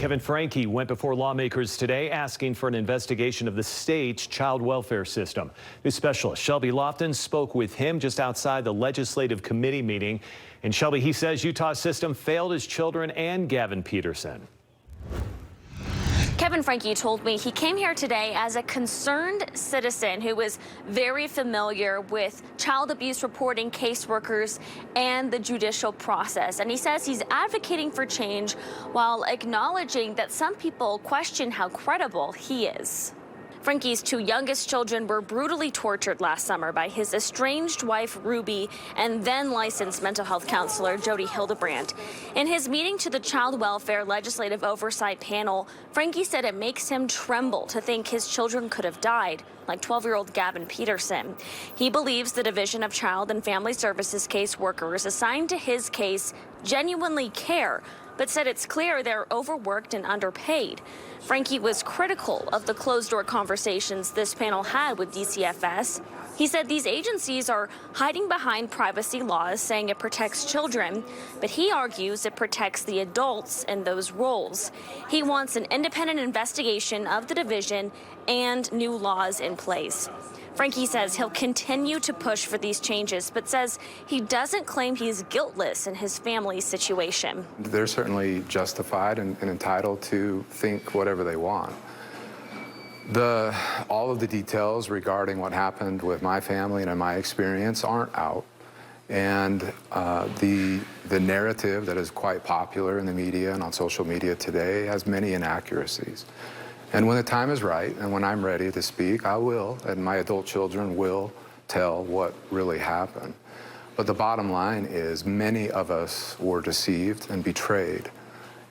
Kevin Franke went before lawmakers today asking for an investigation of the state's child welfare system. News specialist Shelby Lofton spoke with him just outside the legislative committee meeting. And Shelby, he says Utah's system failed his children and Gavin Peterson. Kevin Franke told me he came here today as a concerned citizen who is very familiar with child abuse reporting caseworkers and the judicial process. And he says he's advocating for change while acknowledging that some people question how credible he is. Franke's two youngest children were brutally tortured last summer by his estranged wife, Ruby, and then licensed mental health counselor, Jody Hildebrandt. In his meeting to the Child Welfare Legislative Oversight panel, Franke said it makes him tremble to think his children could have died, like 12-year-old Gavin Peterson. He believes the Division of Child and Family Services caseworkers assigned to his case genuinely care, but said it's clear they're overworked and underpaid. Franke was critical of the closed-door conversations this panel had with DCFS. He said these agencies are hiding behind privacy laws, saying it protects children, but he argues it protects the adults in those roles. He wants an independent investigation of the division and new laws in place. Franke says he'll continue to push for these changes, but says he doesn't claim he's guiltless in his family's situation. They're certainly justified and entitled to think whatever they want. All of the details regarding what happened with my family and in my experience aren't out. And the narrative that is quite popular in the media and on social media today has many inaccuracies. And when the time is right and when I'm ready to speak, I will, and my adult children will tell what really happened. But the bottom line is many of us were deceived and betrayed.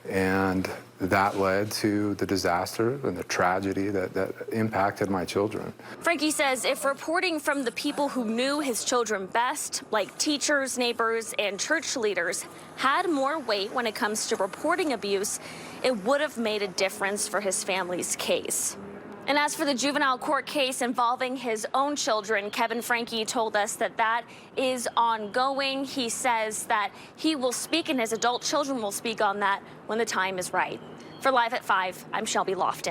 And that led to the disaster and the tragedy that impacted my children. Franke says if reporting from the people who knew his children best, like teachers, neighbors, and church leaders, had more weight when it comes to reporting abuse, it would have made a difference for his family's case. And as for the juvenile court case involving his own children, Kevin Franke told us that is ongoing. He says that he will speak and his adult children will speak on that when the time is right. For Live at 5, I'm Shelby Lofton.